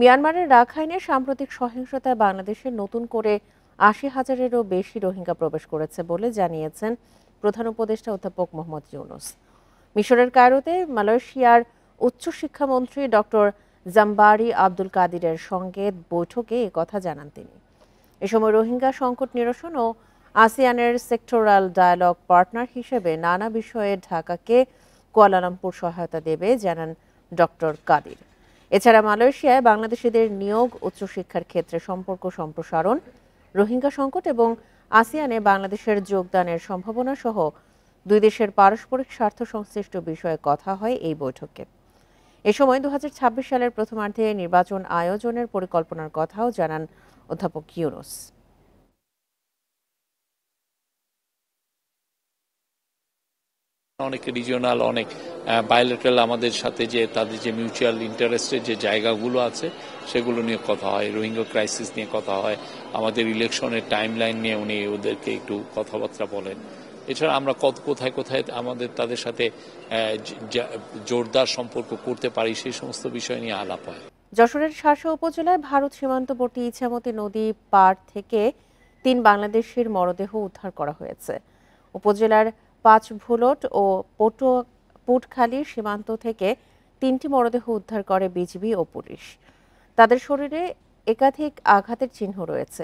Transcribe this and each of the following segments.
মিয়ানমারের রাখাইনে সাম্প্রতিক সহিংসতায় বাংলাদেশে নতুন করে ৮০,০০০-এরও বেশি রোহিঙ্গা প্রবেশ করেছে বলে জানিয়েছেন প্রধান উপদেষ্টা অধ্যাপক মোহাম্মদ ইউনূস। মিশরের কায়রোতে মালয়েশিয়ার উচ্চশিক্ষামন্ত্রী ডক্টর জাম্বারি আব্দুল কাদিরের সঙ্গে বৈঠকে একথা জানান তিনি। এ সময় রোহিঙ্গা সংকট নিরসন ও আসিয়ানের সেক্টরাল ডায়ালগ পার্টনার হিসেবে নানা বিষয়ে ঢাকাকে কুয়ালালামপুর সহায়তা দেবে জানান ডক্টর কাদির। এছাড়া মালয়েশিয়ায় বাংলাদেশিদের নিয়োগ, উচ্চশিক্ষার ক্ষেত্রে সম্পর্ক সম্প্রসারণ, রোহিঙ্গা সংকট এবং আসিয়ানে বাংলাদেশের যোগদানের সম্ভাবনা সহ দুই দেশের পারস্পরিক স্বার্থ সংশ্লিষ্ট বিষয়ে কথা হয় এই বৈঠকে। এ সময় ২০২৬ সালের প্রথমার্ধে নির্বাচন আয়োজনের পরিকল্পনার কথাও জানান অধ্যাপক ইউনূস। অনেক রিজিওনাল, অনেক বায়োলেটারাল আমাদের সাথে যে তাদের যে মিউচুয়াল ইন্টারেস্টের যে জায়গাগুলো আছে সেগুলো নিয়ে কথা হয়, রোহিঙ্গা ক্রাইসিস নিয়ে কথা হয়, আমাদের ইলেকশনের টাইমলাইন নিয়ে উনি ওদেরকে একটু কথাবার্তা বলেন। এছাড়া আমরা কোথায় কোথায় আমাদের তাদের সাথে জোরদার সম্পর্ক করতে পারি সেই সমস্ত বিষয় নিয়ে আলাপ হয়। যশোরের শার্শা উপজেলায় ভারত সীমান্তবর্তী ইছামতি নদী পার থেকে ৩ বাংলাদেশির মরদেহ উদ্ধার করা হয়েছে। উপজেলার পাঁচভুলট ও পুটখালী সীমান্ত থেকে ৩টি মরদেহ উদ্ধার করে বিজিবি ও পুলিশ। তাদের শরীরে একাধিক আঘাতের চিহ্ন রয়েছে।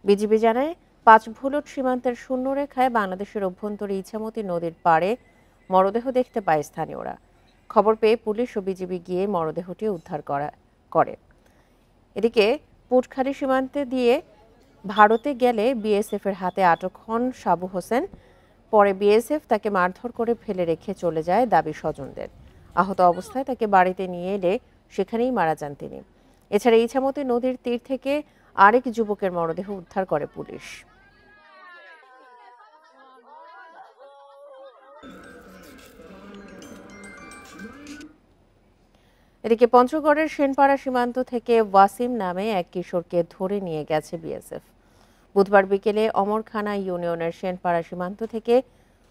বিজিবি জানায় পাঁচভুলট সীমান্তের শূন্যরেখায় বাংলাদেশের অভ্যন্তরে ইছামতি নদীর পাড়ে মরদেহ দেখতে পায় স্থানীয়রা। খবর পেয়ে পুলিশ ও বিজিবি গিয়ে মরদেহটি উদ্ধার করে। এদিকে পুটখালী সীমান্তে দিয়ে ভারতে গেলে বিএসএফ এর হাতে আটক হন সাবু হোসেন। পরে বিএসএফ তাকে মারধর করে ফেলে রেখে চলে যায় দাবি স্বজনদের। আহত অবস্থায় তাকে বাড়িতে নিয়ে এলে সেখানেই মারা যান তিনি। এছাড়া ইছামতি নদীর তীর থেকে আরেক যুবকের মরদেহ উদ্ধার করে পুলিশ। এদিকে পঞ্চগড়ের সেনপাড়া সীমান্ত থেকে ওয়াসিম নামে এক কিশোরকে ধরে নিয়ে গেছে বিএসএফ। বুধবার বিকেলে অমরখানা ইউনিয়নের সেনপাড়া সীমান্ত থেকে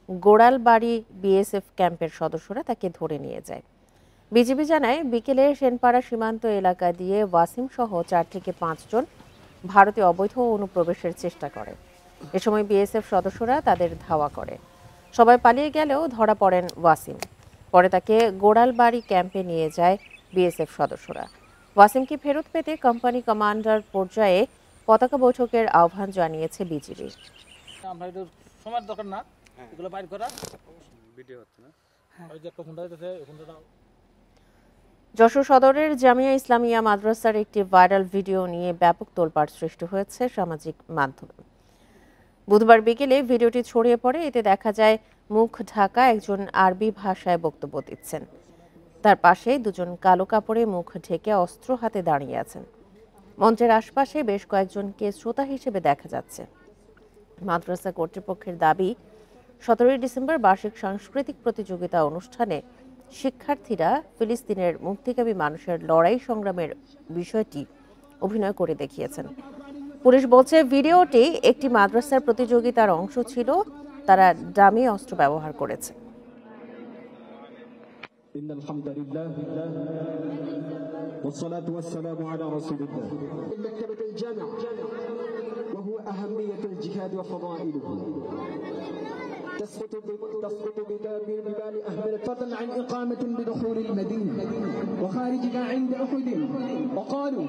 গোড়ালবাড়ি বিএসএফ ক্যাম্পের সদস্যরা তাকে ধরে নিয়ে যায়। বিজিবি জানায় বিকেলে সেনপাড়া সীমান্ত এলাকা দিয়ে ওয়াসিম সহ ৪ থেকে ৫ জন ভারতীয় অবৈধ অনুপ্রবেশের চেষ্টা করে। এ সময় বিএসএফ সদস্যরা তাদের ধাওয়া করে। সবাই পালিয়ে গেলেও ধরা পড়েন ওয়াসিম। পরে তাকে গোড়ালবাড়ি ক্যাম্পে নিয়ে যায় বিএসএফ সদস্যরা। ওয়াসিমকে ফেরত পেতে কোম্পানি কমান্ডার পর্যায়ে পতাকা বৈঠকের আহ্বান জানিয়েছে বিজিবি। যশোর সদরের জামিয়া ইসলামিয়া মাদ্রাসার একটি ভাইরাল ভিডিও নিয়ে ব্যাপক তোলপাড় সৃষ্টি হয়েছে সামাজিক মাধ্যমে। বুধবার বিকেলে ভিডিওটি ছড়িয়ে পড়ে। এতে দেখা যায় মুখ ঢাকা একজন আরবি ভাষায় বক্তব্য দিচ্ছেন। তার পাশে দুজন কালো কাপড়ে মুখ ঢেকে অস্ত্র হাতে দাঁড়িয়ে আছেন। মঞ্চের আশপাশে বেশ কয়েকজনকে শ্রোতা হিসেবে দেখা যাচ্ছে। মাদ্রাসা কর্তৃপক্ষের দাবি, 17 ডিসেম্বর বার্ষিক সাংস্কৃতিক প্রতিযোগিতা অনুষ্ঠানে শিক্ষার্থীরা ফিলিস্তিনের মুক্তিকামী মানুষের লড়াই সংগ্রামের বিষয়টি অভিনয় করে দেখিয়েছেন। পুলিশ বলছে ভিডিওটি একটি মাদ্রাসার প্রতিযোগিতার অংশ ছিল। তারা ডামি অস্ত্র ব্যবহার করেছে। تسقط ببال أهل فضلا عن إقامة بدخول المدينة وخارجها عند أحد وقالوا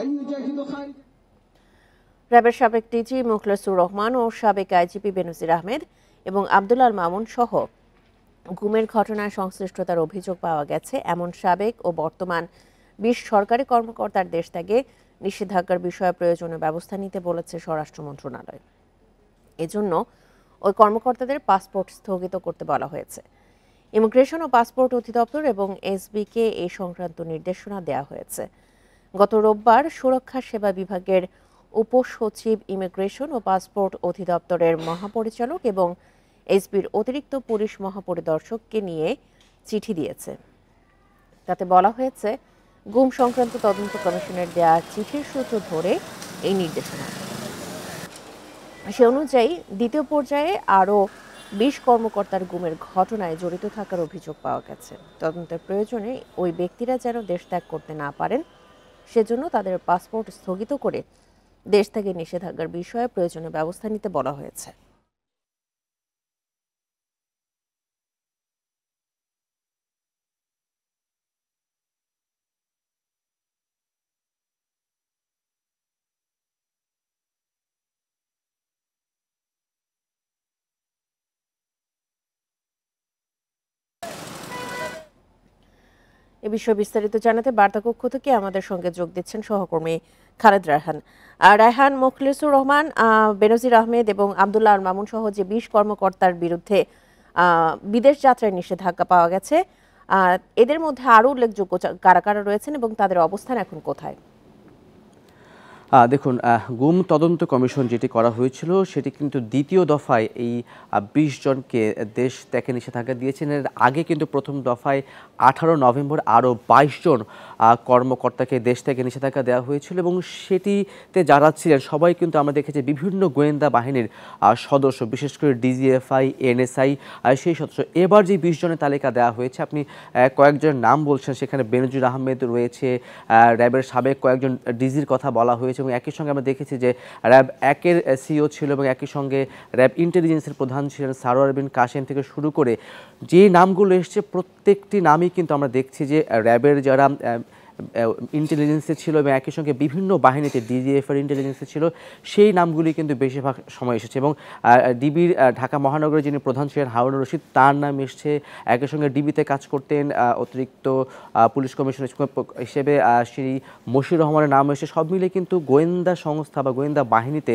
أن يجاهدوا خارج। র্যাবের সাবেক ডিজি মুখলেসুর রহমান ও সাবেক আইজিপি বেনজির আহমেদ এবং আব্দুল আল মামুন সহ গুমের ঘটনায় সংশ্লিষ্টতার অভিযোগ পাওয়া গেছে এমন সাবেক ও বর্তমান ২০ সরকারি কর্মকর্তার দেশত্যাগে নিষেধাজ্ঞার বিষয়ে প্রয়োজনীয় ব্যবস্থা নিতে বলেছে স্বরাষ্ট্র মন্ত্রণালয়। এজন্য ওই কর্মকর্তাদের পাসপোর্ট স্থগিত করতে বলা হয়েছে। ইমিগ্রেশন ও পাসপোর্ট অধিদপ্তর এবং এসবিকে এই সংক্রান্ত নির্দেশনা দেওয়া হয়েছে। গত রোববার সুরক্ষা সেবা বিভাগের উপসচিব ইমিগ্রেশন ও পাসপোর্ট অধিদপ্তরের মহাপরিচালক এবং এসবির অতিরিক্ত পুলিশ মহাপরিদর্শককে নিয়ে চিঠি দিয়েছে। তাতে বলা হয়েছে, গুম সংক্রান্ত তদন্ত কমিশনের দেয়া চিঠির সূত্র ধরে এই নির্দেশনা। সে অনুযায়ী দ্বিতীয় পর্যায়ে আরও ২০ কর্মকর্তার গুমের ঘটনায় জড়িত থাকার অভিযোগ পাওয়া গেছে। তদন্তের প্রয়োজনে ওই ব্যক্তিরা যেন দেশ ত্যাগ করতে না পারেন সেজন্য তাদের পাসপোর্ট স্থগিত করে দেশ থেকে নিষেধাজ্ঞার বিষয়ে প্রয়োজনীয় ব্যবস্থা নিতে বলা হয়েছে। এ বিষয়ে বিস্তারিত জানাতে বার্তাকক্ষ থেকে আমাদের সঙ্গে যোগ দিচ্ছেন সহকর্মী খালেদ রায়হান। রায়হান, মোখলেসুর রহমান, বেনজির আহমেদ এবং আব্দুল্লাহ আল মামুন সহ যে 20 কর্মকর্তার বিরুদ্ধে বিদেশ যাত্রায় নিষেধাজ্ঞা পাওয়া গেছে, এদের মধ্যে আরও উল্লেখযোগ্য কারা কারা রয়েছেন এবং তাদের অবস্থান এখন কোথায়? দেখুন, গুম তদন্ত কমিশন যেটি করা হয়েছিল সেটি কিন্তু দ্বিতীয় দফায় এই 20 জনকে দেশ ত্যাগে নিষেধাজ্ঞা দিয়েছেন। এর আগে কিন্তু প্রথম দফায় 18 নভেম্বর আরও 22 জন কর্মকর্তাকে দেশ ত্যাগে নিষেধাজ্ঞা দেওয়া হয়েছিল এবং সেটিতে যারা ছিলেন সবাই কিন্তু আমরা দেখেছি বিভিন্ন গোয়েন্দা বাহিনীর সদস্য, বিশেষ করে ডিজিএফআই, এনএসআই সেই সদস্য। এবার যে 20 জনের তালিকা দেওয়া হয়েছে, আপনি কয়েকজনের নাম বলছেন, সেখানে বেনজির আহমেদ রয়েছে, র্যাবের সাবেক কয়েকজন ডিজির কথা বলা হয়েছে এবং একই সঙ্গে আমরা দেখেছি যে র্যাব 1-এর সিও ছিল এবং একই সঙ্গে র্যাব ইন্টেলিজেন্সের প্রধান ছিলেন সারোয়ার বিন কাশেম থেকে শুরু করে যে নামগুলো এসছে প্রত্যেকটি নামই কিন্তু আমরা দেখছি যে র্যাবের যারা ইন্টেলিজেন্সে ছিল এবং একই সঙ্গে বিভিন্ন বাহিনীতে ডিজিএফের ইন্টেলিজেন্সে ছিল সেই নামগুলি কিন্তু বেশিরভাগ সময় এসেছে এবং ডিবির ঢাকা মহানগরের যিনি প্রধান ছিলেন হারুনুর রশিদ, তার নাম এসছে। একই সঙ্গে ডিবিতে কাজ করতেন অতিরিক্ত পুলিশ কমিশনার হিসেবে শ্রী মশিউর রহমানের নাম এসে। সব মিলে কিন্তু গোয়েন্দা সংস্থা বা গোয়েন্দা বাহিনীতে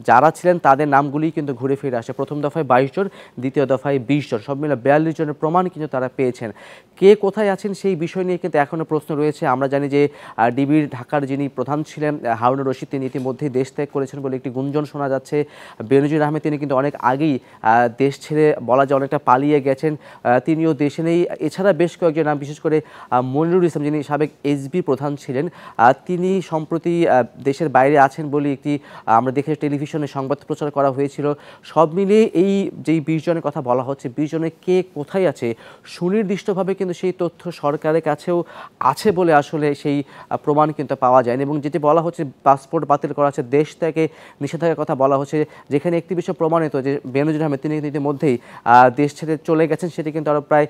যারা ছিলেন তাদের নামগুলি কিন্তু ঘুরে ফিরে আসে। প্রথম দফায় 22 জন, দ্বিতীয় দফায় 20 জন, সব মিলে 42 জনের প্রমাণ কিন্তু তারা পেয়েছেন। কে কোথায় আছেন সেই বিষয় নিয়ে কিন্তু এখনও প্রশ্ন রয়েছে। আমরা জানি যে ডিবির ঢাকার যিনি প্রধান ছিলেন হারুনুর রশিদ, তিনি ইতিমধ্যেই দেশ ত্যাগ করেছেন বলে একটি গুঞ্জন শোনা যাচ্ছে। বেনজির আহমেদ, তিনি কিন্তু অনেক আগেই দেশ ছেড়ে বলা যায় অনেকটা পালিয়ে গেছেন, তিনিও দেশে নেই। এছাড়া বেশ কয়েকজন নাম, বিশেষ করে মনিরুল ইসলাম, যিনি সাবেক এসবি প্রধান ছিলেন, তিনি সম্প্রতি দেশের বাইরে আছেন বলে একটি আমরা দেখে টেলিভিশনে সংবাদ প্রচার করা হয়েছিল। সব মিলিয়ে এই যেই 20 জনের কথা বলা হচ্ছে, 20 জনের কে কোথায় আছে সুনির্দিষ্টভাবে কিন্তু সেই তথ্য সরকারের কাছেও আছে বলে আসলে সেই প্রমাণ কিন্তু পাওয়া যায়নি। এবং যেটি বলা হচ্ছে পাসপোর্ট বাতিল করা হচ্ছে, দেশ থেকে নিষেধাজ্ঞার কথা বলা হচ্ছে, যেখানে একটি বিষয় প্রমাণিত যে বেনজির আহমেদ তিনি ইতিমধ্যেই দেশ ছেড়ে চলে গেছেন, সেটি কিন্তু আরও প্রায়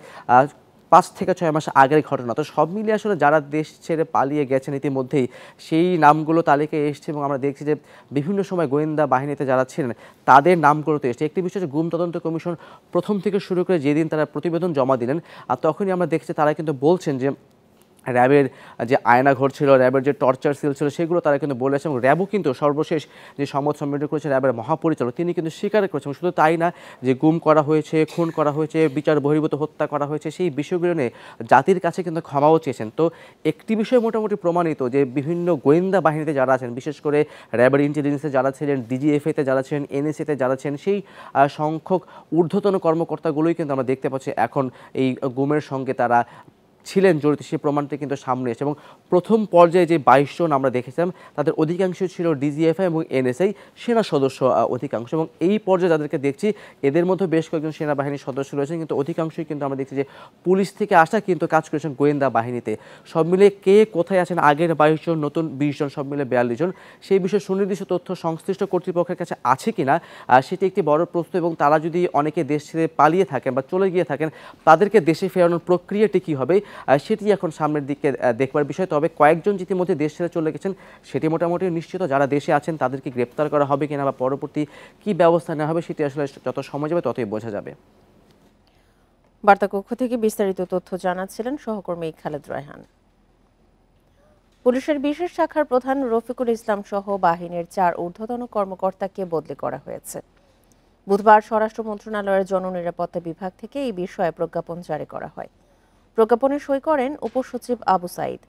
5 থেকে 6 মাস আগের ঘটনা। তো সব মিলিয়ে আসলে যারা দেশ ছেড়ে পালিয়ে গেছেন ইতিমধ্যেই সেই নামগুলো তালিকায় এসছে এবং আমরা দেখছি যে বিভিন্ন সময় গোয়েন্দা বাহিনীতে যারা ছিলেন তাদের নামগুলো তো এসছে। একটি বিষয় যে গুম তদন্ত কমিশন প্রথম থেকে শুরু করে যেদিন তারা প্রতিবেদন জমা দিলেন, আর তখনই আমরা দেখছি তারা কিন্তু বলছেন যে র্যাবের যে আয়নাঘর ছিল, র্যাবের যে টর্চার সেল ছিল, সেগুলো তারা কিন্তু বলেছে এবং র্যাবও কিন্তু সর্বশেষ যে সংবাদ সম্মেলন করেছে র্যাবের মহাপরিচালক, তিনি কিন্তু স্বীকার করেছেন। শুধু তাই না, যে গুম করা হয়েছে, খুন করা হয়েছে, বিচার বহির্ভূত হত্যা করা হয়েছে, সেই বিষয়গুলো নিয়ে জাতির কাছে কিন্তু ক্ষমাও চেয়েছেন। তো একটি বিষয় মোটামুটি প্রমাণিত যে বিভিন্ন গোয়েন্দা বাহিনীতে যারা আছেন, বিশেষ করে র্যাবের ইন্টেলিজেন্সে যারা ছিলেন, ডিজিএফএতে যারা ছিলেন, এনএসএতে যারা ছিলেন, সেই সংখ্যক ঊর্ধ্বতন কর্মকর্তাগুলোই কিন্তু আমরা দেখতে পাচ্ছি এখন এই গুমের সঙ্গে তারা ছিলেন জড়িত, সেই প্রমাণটি কিন্তু সামনে এসেছে। এবং প্রথম পর্যায়ে যে 22 জন আমরা দেখেছিলাম তাদের অধিকাংশ ছিল ডিজিএফআই এবং এনএসআই সেনা সদস্য অধিকাংশ, এবং এই পর্যায়ে যাদেরকে দেখছি এদের মধ্যে বেশ কয়েকজন সেনাবাহিনীর সদস্য রয়েছেন, কিন্তু অধিকাংশই কিন্তু আমরা দেখছি যে পুলিশ থেকে আসা কিন্তু কাজ করেছেন গোয়েন্দা বাহিনীতে। সব মিলে কে কোথায় আছেন, আগের 22 জন, নতুন 20 জন, সব মিলে 42 জন, সেই বিষয়ে সুনির্দিষ্ট তথ্য সংশ্লিষ্ট কর্তৃপক্ষের কাছে আছে কিনা সেটি একটি বড় প্রশ্ন। এবং তারা যদি অনেকে দেশ ছেড়ে পালিয়ে থাকেন বা চলে গিয়ে থাকেন, তাদেরকে দেশে ফেরানোর প্রক্রিয়াটি কী হবে সেটি এখন সামনের দিকে দেখবার বিষয়। তবে কয়েকজন ইতিমধ্যে দেশ ছেড়ে চলে গেছেন সেটি মোটামুটি নিশ্চিত। যারা দেশে আছেন তাদেরকে গ্রেপ্তার করা হবে কিনা বা পরবর্তী কী ব্যবস্থা নেওয়া হবে সেটি আসলে যত সময় যাবে ততই বোঝা যাবে। বার্তাকক্ষ থেকে বিস্তারিত তথ্য জানাচ্ছিলেন সহকর্মী খালেদ রায়হান। পুলিশের বিশেষ শাখার প্রধান রফিকুল ইসলাম সহ বাহিনীর 4 ঊর্ধ্বতন কর্মকর্তাকে বদলি করা হয়েছে। বুধবার স্বরাষ্ট্র মন্ত্রণালয়ের জননিরাপত্তা বিভাগ থেকে এই বিষয়ে প্রজ্ঞাপন জারি করা হয়। প্রজ্ঞাপনে সই করেন উপসচিব আবু সাইদ।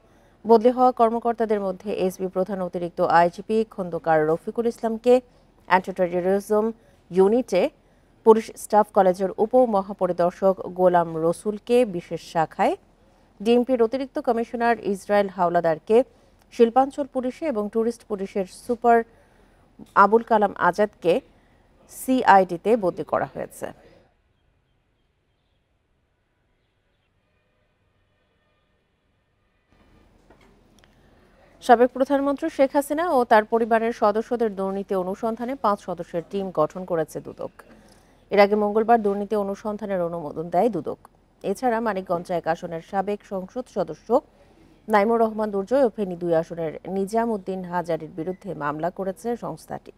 বদলি হওয়া কর্মকর্তাদের মধ্যে এসবি প্রধান অতিরিক্ত আইজিপি খন্দকার রফিকুল ইসলামকে অ্যান্টি টেররিজম ইউনিটে, পুলিশ স্টাফ কলেজের উপমহাপরিদর্শক গোলাম রসুলকে বিশেষ শাখায়, ডিএমপির অতিরিক্ত কমিশনার ইসরায়েল হাওলাদারকে শিল্পাঞ্চল পুলিশে এবং ট্যুরিস্ট পুলিশের সুপার আবুল কালাম আজাদকে সিআইডিতে বদলি করা হয়েছে। সাবেক প্রধানমন্ত্রী শেখ হাসিনা ও তার পরিবারের সদস্যদের দুর্নীতি অনুসন্ধানে 5 সদস্যের টিম গঠন করেছে দুদক। এর আগে মঙ্গলবার দুর্নীতি অনুসন্ধানের অনুমোদন দেয় দুদক। এছাড়া মানিকগঞ্জ 1 আসনের সাবেক সংসদ সদস্য নাইমুর রহমান দুর্জয় ও ফেনী 2 আসনের নিজাম উদ্দিন হাজারীর বিরুদ্ধে মামলা করেছে সংস্থাটি।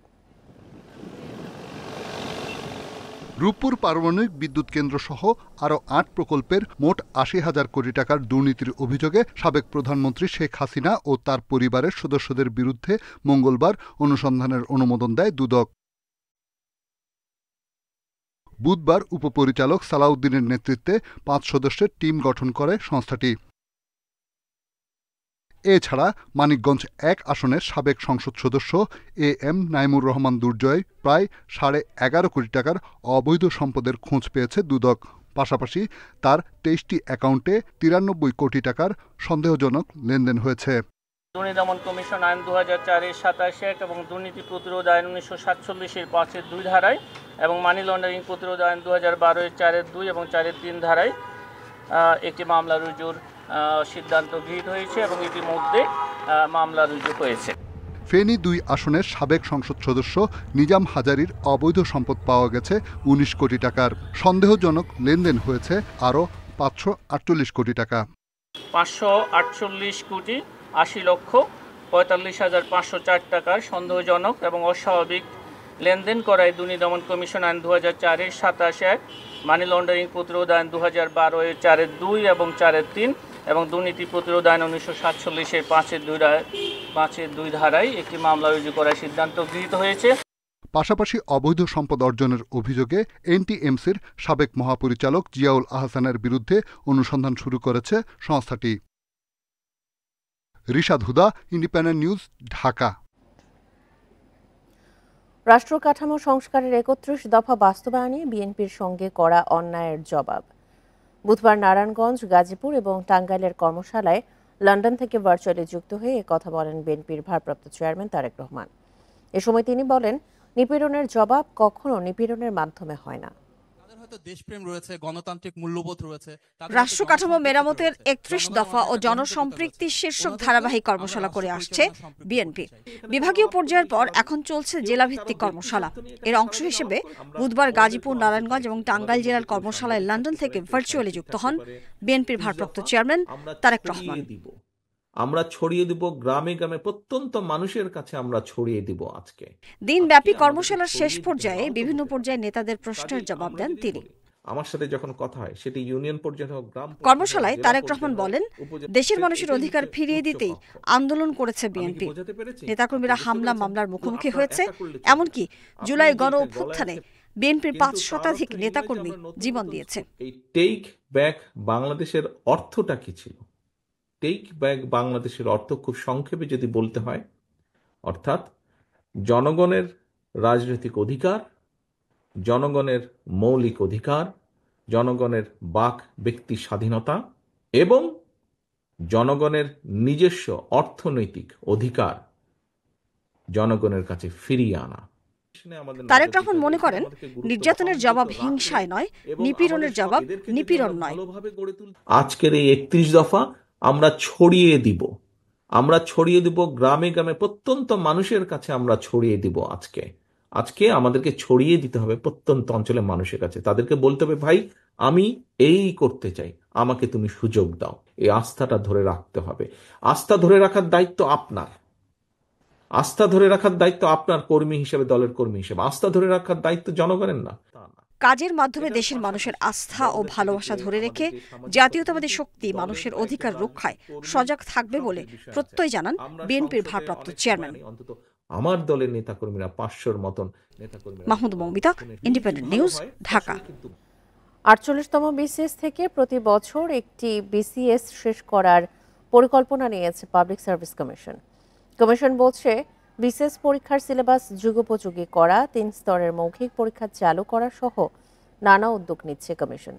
রূপপুর পারমাণবিক বিদ্যুৎ কেন্দ্র সহ আরও 8 প্রকল্পের মোট 80,000 কোটি টাকার দুর্নীতির অভিযোগে সাবেক প্রধানমন্ত্রী শেখ হাসিনা ও তার পরিবারের সদস্যদের বিরুদ্ধে মঙ্গলবার অনুসন্ধানের অনুমোদন দেয় দুদক। বুধবার উপপরিচালক সালাউদ্দিনের নেতৃত্বে 5 সদস্যের টিম গঠন করে সংস্থাটি। এছাড়া মানিকগঞ্জ 1 আসনের সাবেক সংসদ সদস্য AM নাইমুর রহমান দুর্জয় প্রায় 11.5 কোটি টাকার অবৈধ সম্পদের খোঁজ পেয়েছে দুদক। পাশাপাশি তার 23টি অ্যাকাউন্টে 93 কোটি টাকার সন্দেহজনক লেনদেন হয়েছে। দুর্নীতি দমন কমিশন আইন 2004-এর 27 এবং দুর্নীতি প্রতিরোধ আইন 1947-এর 5-2 ধারায় এবং মানি লন্ডারিং প্রতিরোধ আইন 2012-এর 4-2 এবং 4-3 ধারায় একটি মামলা রুজুর সিদ্ধান্ত গৃহীত হয়েছে এবং ইতিমধ্যে মামলা রুজু হয়েছে। ফেনী 2 আসনের সাবেক সংসদ সদস্য নিজাম হাজারীর অবৈধ সম্পদ পাওয়া গেছে 19 কোটি টাকার। সন্দেহজনক লেনদেন হয়েছে আরও 548 কোটি টাকা। 548 কোটি 80 লক্ষ 45,504 টাকার সন্দেহজনক এবং অস্বাভাবিক লেনদেন করায় দুর্নীতি দমন কমিশন আইন 2004-এর 27 মানি লন্ডারিং প্রতিরোধ আইন 2012-এর 4-2 এবং 4-3 এবং দুর্নীতি প্রতিরোধ আইন 1947-এর 5-2 ধারায় একটি মামলা রুজু করার সিদ্ধান্ত গৃহীত হয়েছে। পাশাপাশি অবৈধ সম্পদ অর্জনের অভিযোগে NTMCর সাবেক মহাপরিচালক জিয়াউল আহসানের বিরুদ্ধে অনুসন্ধান শুরু করেছে সংস্থাটি। রিশাদ হুদা, ইন্ডিপেন্ডেন্ট নিউজ, ঢাকা। রাষ্ট্র কাঠামো সংস্কারের 31 দফা বাস্তবায়নে বিএনপির সঙ্গে করা অন্যায়ের জবাব। বুধবার নারায়ণগঞ্জ, গাজীপুর এবং টাঙ্গাইলের কর্মশালায় লন্ডন থেকে ভার্চুয়ালি যুক্ত হয়ে কথা বলেন বিএনপির ভারপ্রাপ্ত চেয়ারম্যান তারেক রহমান। এ সময় তিনি বলেন, নিপীড়নের জবাব কখনো নিপীড়নের মাধ্যমে হয় না। দেশপ্রেম রয়েছে, গণতান্ত্রিক মূল্যবোধ রয়েছে। রাষ্ট্র কাঠামো মেরামতের 31 দফা ও জনসম্পৃক্তি শীর্ষক ধারাবাহিক কর্মশালা করে আসছে বিএনপি। বিভাগীয় পর্যায়ের পর এখন চলছে জেলাভিত্তিক কর্মশালা। এর অংশ হিসেবে বুধবার গাজীপুর, নারায়ণগঞ্জ এবং টাঙ্গাইল জেলার কর্মশালায় লন্ডন থেকে ভার্চুয়ালি যুক্ত হন বিএনপির ভারপ্রাপ্ত চেয়ারম্যান তারেক রহমান। আমরা ছড়িয়ে দিব গ্রামে গ্রামে, প্রত্যন্ত মানুষের কাছে আমরা ছড়িয়ে দিব। আজকে দিনব্যাপী কর্মশালার শেষ পর্যায়ে বিভিন্ন পর্যায়ে নেতাদের প্রশ্নের জবাব দেন তিনি। আমার সাথে যখন কথা হয় সেটি ইউনিয়ন পর্যায়ে হোক, গ্রাম। কর্মশালায় তারেক রহমান বলেন, দেশের মানুষের অধিকার ফিরিয়ে দিতেই আন্দোলন করেছে বিএনপি। নেতাকর্মীরা হামলা মামলার মুখোমুখি হয়েছে, এমনকি জুলাই গণ অভ্যুত্থানে বিএনপির 5 শতাধিক নেতাকর্মী জীবন দিয়েছে। এই টেক ব্যাক বাংলাদেশের অর্থটা কি ছিল? টেক ব্যাক বাংলাদেশের অর্থ খুব সংক্ষেপে যদি বলতে হয়, অর্থাৎ জনগণের রাজনৈতিক অধিকার, জনগণের মৌলিক অধিকার, জনগণের বাক ব্যক্তি স্বাধীনতা এবং জনগণের নিজস্ব অর্থনৈতিক অধিকার জনগণের কাছে ফিরিয়ে আনা। তারেক রহমান মনে করেন, নির্যাতনের জবাব হিংসায় নয়, নিপীড়নের জবাব নিপীড়ন নয়। আজকের এই 31 দফা আমরা ছড়িয়ে দিব, আমরা ছড়িয়ে দিব গ্রামে গ্রামে, প্রত্যন্ত মানুষের কাছে আমরা ছড়িয়ে দিব। আজকে আমাদেরকে ছড়িয়ে দিতে হবে প্রত্যন্ত অঞ্চলের মানুষের কাছে। তাদেরকে বলতে হবে, ভাই আমি এই করতে চাই, আমাকে তুমি সুযোগ দাও। এই আস্থাটা ধরে রাখতে হবে। আস্থা ধরে রাখার দায়িত্ব আপনার, আস্থা ধরে রাখার দায়িত্ব আপনার কর্মী হিসেবে, দলের কর্মী হিসেবে। আস্থা ধরে রাখার দায়িত্ব জনগণের না। কাজের মাধ্যমে দেশের মানুষের আস্থা ও ভালোবাসা ধরে রেখে জাতীয়তাবাদী শক্তি মানুষের অধিকার রক্ষায় সজাগ থাকবে বলে প্রত্যয় জানান বিএনপির ভারপ্রাপ্ত চেয়ারম্যান। আমার দলের নেতাকর্মীরা 500-র মতন নেতাকর্মী। Mahmud Moumita, independent news, Dhaka. 48তম বিসিএস থেকে প্রতি বছর একটি বিসিএস শেষ করার পরিকল্পনা নিয়েছে পাবলিক সার্ভিস কমিশন। কমিশন বলছে, বিসিএস পরীক্ষার সিলেবাস যুগোপযোগী করা, 3 স্তরের মৌখিক পরীক্ষা চালু করা সহ নানা উদ্যোগ নিচ্ছে কমিশন।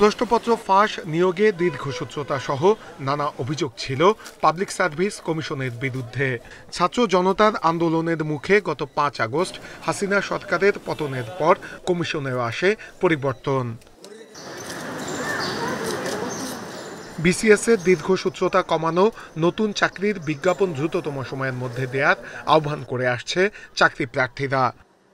প্রশ্নপত্র ফাঁস, নিয়োগে দীর্ঘসূত্রতা সহ নানা অভিযোগ ছিল পাবলিক সার্ভিস কমিশনের বিরুদ্ধে। ছাত্র জনতার আন্দোলনের মুখে গত 5 আগস্ট হাসিনা সরকারের পতনের পর কমিশনেও আসে পরিবর্তন। বিসিএস এর দীর্ঘসূত্রতা কমানো, নতুন চাকরির বিজ্ঞাপন দ্রুততম সময়ের মধ্যে দেওয়ার আহ্বান করে আসছে চাকরি প্রার্থীরা।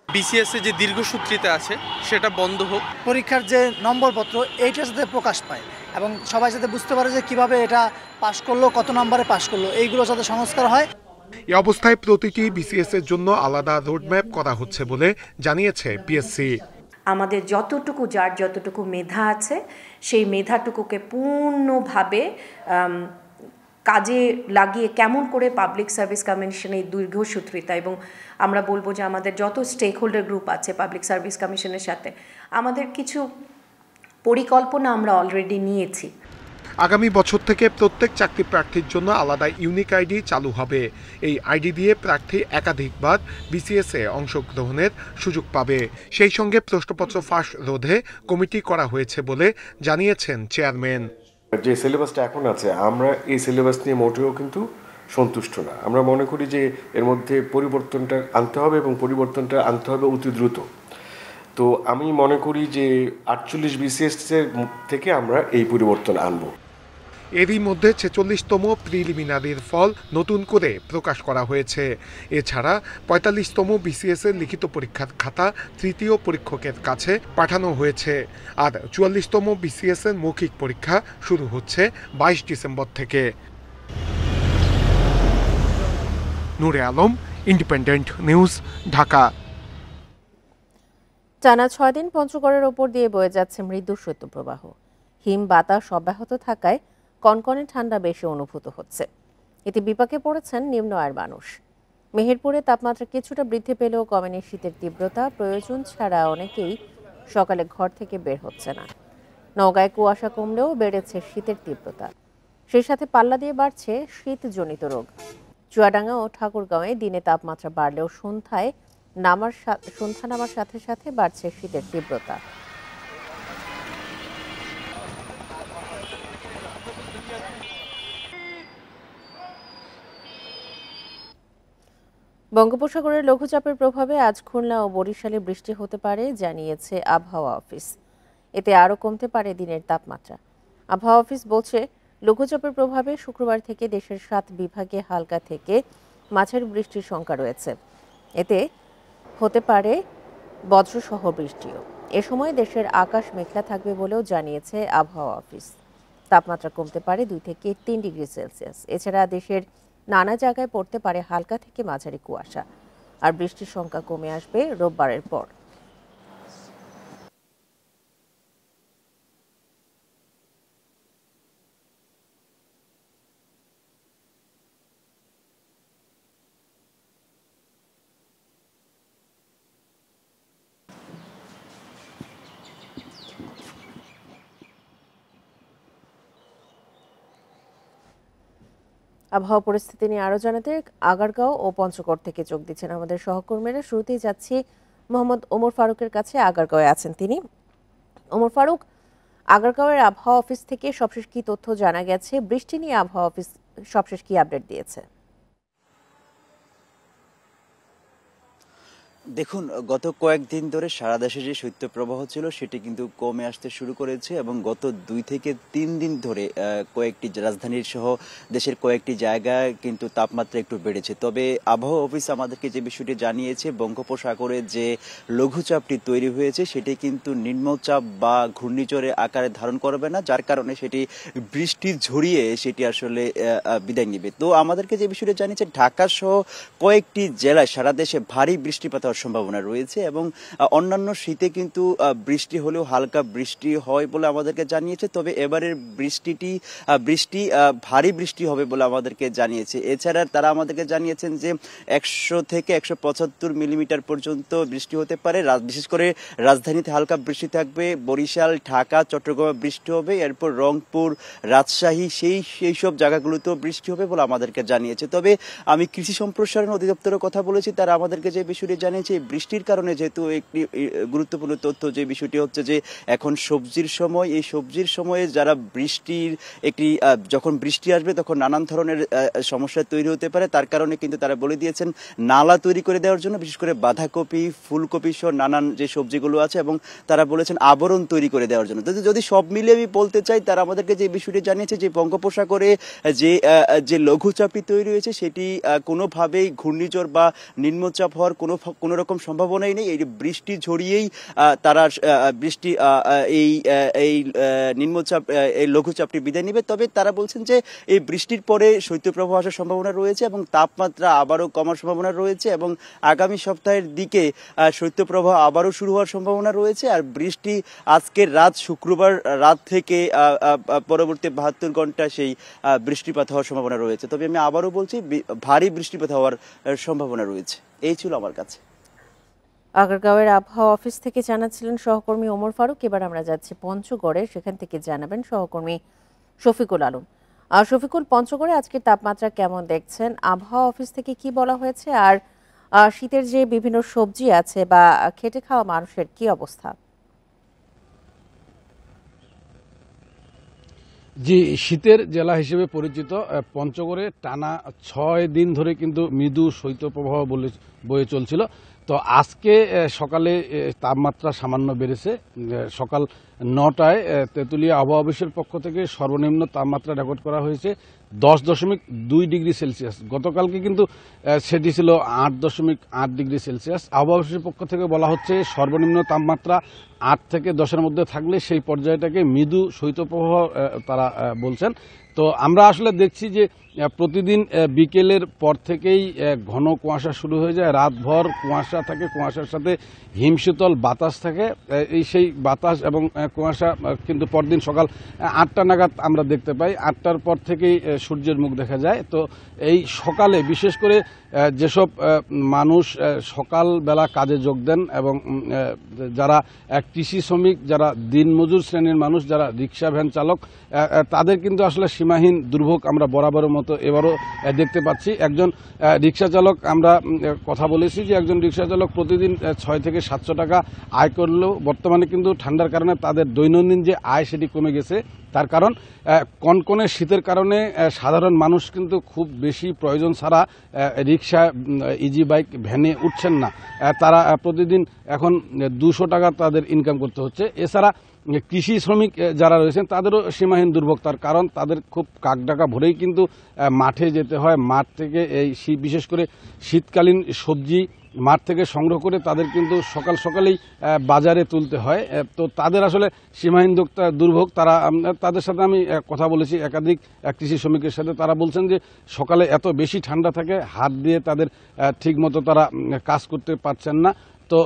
বিসিএস এ যে দীর্ঘসূত্রিতা আছে সেটা বন্ধ হোক। পরীক্ষার যে নম্বরপত্র এইটা যাতে প্রকাশ পায় এবং সবাই যাতে বুঝতে পারে যে কিভাবে এটা পাশ করলো, কত নম্বরে পাশ করলো, এইগুলো যাতে সংস্কার হয়। এই অবস্থায় প্রতিটি বিসিএস এর জন্য আলাদা রোডম্যাপ করা হচ্ছে বলে জানিয়েছে পিএসসি। আমাদের যার যতটুকু মেধা আছে সেই মেধাটুকুকে পূর্ণভাবে কাজে লাগিয়ে কেমন করে পাবলিক সার্ভিস কমিশনের দীর্ঘসূত্রিতা, এবং আমরা বলবো যে আমাদের যত স্টেক হোল্ডার গ্রুপ আছে পাবলিক সার্ভিস কমিশনের সাথে আমাদের কিছু পরিকল্পনা আমরা অলরেডি নিয়েছি। আগামী বছর থেকে প্রত্যেক চাকরি প্রার্থীর জন্য আলাদা ইউনিক আইডি চালু হবে। এই আইডি দিয়ে প্রার্থী একাধিকবার বিসিএস এ অংশগ্রহণের সুযোগ পাবে। সেই সঙ্গে প্রশ্নপত্র ফাঁস রোধে কমিটি করা হয়েছে বলে জানিয়েছেন চেয়ারম্যান। যে সিলেবাসটা এখন আছে, আমরা এই সিলেবাস নিয়ে মোটেও কিন্তু সন্তুষ্ট না। আমরা মনে করি যে এর মধ্যে পরিবর্তনটা আনতে হবে এবং পরিবর্তনটা আনতে হবে অতি দ্রুত। তো আমি মনে করি যে 48 বিসিএস এর থেকে আমরা এই পরিবর্তন আনব। এরই মধ্যে 46তম প্রিলিমিনারির ফল নতুন করে প্রকাশ করা হয়েছে। এছাড়া 45তম বিসিএস এর লিখিত পরীক্ষার খাতা তৃতীয় পরীক্ষকের কাছে পাঠানো হয়েছে। আর 44তম বিসিএস এর মৌখিক পরীক্ষা শুরু হচ্ছে 22 ডিসেম্বর থেকে। নূরে আলম, ইন্ডিপেন্ডেন্ট নিউজ, ঢাকা। টানা 6 দিন পঞ্চগড়ের ওপর দিয়ে বয়ে যাচ্ছে মৃদু শৈত্যপ্রবাহ। হিম বাতাস অব্যাহত থাকায় কনকনে ঠান্ডা বেশি অনুভূত হচ্ছে। এতে বিপাকে পড়েছেন নিম্ন আয়ের মানুষ। মেহেরপুরে তাপমাত্রা কিছুটা বৃদ্ধি পেলেও কমেনি শীতের তীব্রতা। প্রয়োজন ছাড়া অনেকেই সকালে ঘর থেকে বের হচ্ছে না। নওগাঁয় কুয়াশা কমলেও বেড়েছে শীতের তীব্রতা। সেই সাথে পাল্লা দিয়ে বাড়ছে শীতজনিত রোগ। চুয়াডাঙ্গা ও ঠাকুরগাঁওয়ে দিনে তাপমাত্রা বাড়লেও সন্ধ্যা নামার সাথে সাথে বাড়ছে শীতের তীব্রতা। বঙ্গোপসাগরের লঘুচাপের প্রভাবে আজ খুলনা ও বরিশালে বৃষ্টি হতে পারে জানিয়েছে আবহাওয়া অফিস। এতে আরও কমতে পারে দিনের তাপমাত্রা। আবহাওয়া অফিস বলছে, লঘুচাপের প্রভাবে শুক্রবার থেকে দেশের 7 বিভাগে হালকা থেকে মাঝারি বৃষ্টির শঙ্কা রয়েছে। এতে হতে পারে বজ্রসহ বৃষ্টিও। এ সময় দেশের আকাশ মেঘলা থাকবে বলেও জানিয়েছে আবহাওয়া অফিস। তাপমাত্রা কমতে পারে 2 থেকে 3 ডিগ্রি সেলসিয়াস। এছাড়া দেশের নানা জায়গায় পড়তে পারে হালকা থেকে মাঝারি কুয়াশা। আর বৃষ্টির সংখ্যা কমে আসবে রোববারের পর। আবহাওয়া পরিস্থিতি নিয়ে আরো জানাতে আগারগাঁও ও পঞ্চগড় থেকে যোগ দিচ্ছেন আমাদের সহকর্মীরা। শুরুতেই যাচ্ছি মোহাম্মদ ওমর ফারুকের কাছে। আগারগাঁওয়ে আছেন তিনি। ওমর ফারুক, আগারগাঁওয়ের আবহাওয়া অফিস থেকে সবশেষ কি তথ্য জানা গেছে? বৃষ্টি নিয়ে আবহাওয়া অফিস সবশেষ কি আপডেট দিয়েছে? দেখুন, গত কয়েকদিন ধরে সারা দেশে যে শৈত্যপ্রবাহ ছিল সেটি কিন্তু কমে আসতে শুরু করেছে এবং গত 2 থেকে 3 দিন ধরে কয়েকটি রাজধানীর সহ দেশের কয়েকটি জায়গায় কিন্তু তাপমাত্রা একটু বেড়েছে। তবে আবহাওয়া অফিস আমাদেরকে যে বিষয়টি জানিয়েছে, বঙ্গোপসাগরে যে লঘুচাপটি তৈরি হয়েছে সেটি কিন্তু নিম্নচাপ বা ঘূর্ণিঝড়ের আকারে ধারণ করবে না, যার কারণে সেটি বৃষ্টি ঝরিয়ে সেটি আসলে বিদায় নেবে। তো আমাদেরকে যে বিষয়টি জানিয়েছে, ঢাকা সহ কয়েকটি জেলায় সারা দেশে ভারী বৃষ্টিপাত সম্ভাবনা রয়েছে এবং অন্যান্য শীতে কিন্তু বৃষ্টি হলেও হালকা বৃষ্টি হয় বলে আমাদেরকে জানিয়েছে। তবে এবারের বৃষ্টি ভারী বৃষ্টি হবে বলে আমাদেরকে জানিয়েছে। এছাড়া তারা আমাদেরকে জানিয়েছেন যে 100 থেকে 175 মিলিমিটার পর্যন্ত বৃষ্টি হতে পারে। বিশেষ করে রাজধানীতে হালকা বৃষ্টি থাকবে, বরিশাল, ঢাকা, চট্টগ্রামে বৃষ্টি হবে, এরপর রংপুর, রাজশাহী সেই সব জায়গাগুলোতেও বৃষ্টি হবে বলে আমাদেরকে জানিয়েছে। তবে আমি কৃষি সম্প্রসারণ অধিদপ্তরের কথা বলেছি, তারা আমাদেরকে যে বিষয়টি জানিয়েছে জানিয়েছে এই বৃষ্টির কারণে, যেহেতু একটি গুরুত্বপূর্ণ তথ্য যে বিষয়টি হচ্ছে যে এখন সবজির সময়, এই সবজির সময়ে যারা যখন বৃষ্টি আসবে তখন নানান ধরনের সমস্যা তৈরি হতে পারে, তার কারণে কিন্তু তারা বলে দিয়েছেন নালা তৈরি করে দেওয়ার জন্য, বিশেষ করে বাঁধাকপি, ফুলকপি সহ নানান যে সবজিগুলো আছে, এবং তারা বলেছেন আবরণ তৈরি করে দেওয়ার জন্য। যদি সব মিলিয়ে আমি বলতে চাই, তারা আমাদেরকে যে বিষয়টি জানিয়েছে যে বঙ্গোপসাগরে যে লঘুচাপটি তৈরি হয়েছে সেটি কোনোভাবেই ঘূর্ণিঝড় বা নিম্নচাপ হওয়ার কোনো রকম সম্ভাবনাই নেই। এই বৃষ্টি ঝরিয়েই তারা এই নিম্নচাপ, এই লঘুচাপটি বিদায় নেবে। তবে তারা বলছেন যে এই বৃষ্টির পরে শৈত্যপ্রবাহ আসার সম্ভাবনা রয়েছে এবং তাপমাত্রা আবারও কমার সম্ভাবনা রয়েছে, এবং আগামী সপ্তাহের দিকে শৈত্যপ্রবাহ আবারও শুরু হওয়ার সম্ভাবনা রয়েছে। আর বৃষ্টি আজকের শুক্রবার রাত থেকে পরবর্তী 72 ঘন্টা সেই বৃষ্টিপাত হওয়ার সম্ভাবনা রয়েছে। তবে আমি আবারও বলছি, ভারী বৃষ্টিপাত হওয়ার সম্ভাবনা রয়েছে। এই ছিল আমার কাছে। আগারগাঁওয়ের আবহাওয়া অফিস থেকে জানাচ্ছিলেন সহকর্মী ওমর ফারুক। এবার আমরা যাচ্ছি পঞ্চগড়ে, সেখান থেকে জানাবেন সহকর্মী শফিকুল আলম। শফিকুল, পঞ্চগড়ে আজকের তাপমাত্রা কেমন দেখছেন? আবহাওয়া অফিস থেকে কি বলা হয়েছে? আর শীতের যে বিভিন্ন সবজি আছে বা খেটে খাওয়া মানুষের কি অবস্থা? জি, শীতের জেলা হিসেবে পরিচিত পঞ্চগড়ে টানা 6 দিন ধরে কিন্তু মৃদু শৈত্যপ্রবাহ বয়ে চলছিল। তো আজকে সকালে তাপমাত্রা সামান্য বেড়েছে। সকাল 9টায় তেঁতুলিয়া আবহাওয়া অফিসের পক্ষ থেকে সর্বনিম্ন তাপমাত্রা রেকর্ড করা হয়েছে 10.2 ডিগ্রি সেলসিয়াস। গতকালকে কিন্তু সেটি ছিল 8.8 ডিগ্রি সেলসিয়াস। আবহাওয়া অফিসের পক্ষ থেকে বলা হচ্ছে সর্বনিম্ন তাপমাত্রা 8 থেকে 10-এর মধ্যে থাকলে সেই পর্যায়টাকে মৃদু শৈত্যপ্রবাহ তারা বলছেন। তো আমরা আসলে দেখছি যে প্রতিদিন বিকেলের পর থেকেই ঘন কুয়াশা শুরু হয়ে যায়, রাতভর কুয়াশা থাকে, কুয়াশার সাথে হিমশীতল বাতাস থাকে। সেই বাতাস এবং কুয়াশা কিন্তু পরদিন সকাল 8টা নাগাদ আমরা দেখতে পাই। 8টার পর থেকেই সূর্যের মুখ দেখা যায়। তো এই সকালে বিশেষ করে যেসব মানুষ সকালবেলা কাজে যোগ দেন এবং যারা কৃষি শ্রমিক, যারা দিনমজুর শ্রেণীর মানুষ, যারা রিক্সা ভ্যান চালক, তাদের কিন্তু আসলে সীমাহীন দুর্ভোগ আমরা বরাবরের মতো এবারও দেখতে পাচ্ছি। একজন রিক্সা চালক, আমরা কথা বলেছি যে একজন রিক্সা চালক প্রতিদিন 600 থেকে 700 টাকা আয় করলেও বর্তমানে কিন্তু ঠান্ডার কারণে তাদের দৈনন্দিন যে আয় সেটি কমে গেছে। তার কারণ কনকনে শীতের কারণে সাধারণ মানুষ কিন্তু খুব বেশি প্রয়োজন ছাড়া রিক্সা, ইজি বাইক, ভ্যানে উঠছেন না। তারা প্রতিদিন এখন 200 টাকা তাদের ইনকাম করতে হচ্ছে। এছাড়া কৃষি শ্রমিক যারা রয়েছেন তাদেরও সীমাহীন দুর্ভোগ। তার কারণ তাদের খুব কাকডাকা ভরেই কিন্তু মাঠে যেতে হয়। মাঠ থেকে বিশেষ করে শীতকালীন সবজি মাঠ থেকে সংগ্রহ করে তাদের কিন্তু সকালেই বাজারে তুলতে হয়। তো তাদের আসলে সীমাহীন দুর্ভোগ। তাদের সাথে আমি কথা বলেছি একাধিক কৃষি শ্রমিকের সাথে। তারা বলছেন যে সকালে এত বেশি ঠান্ডা থাকে, হাত দিয়ে তাদের ঠিকমতো তারা কাজ করতে পারছেন না। তো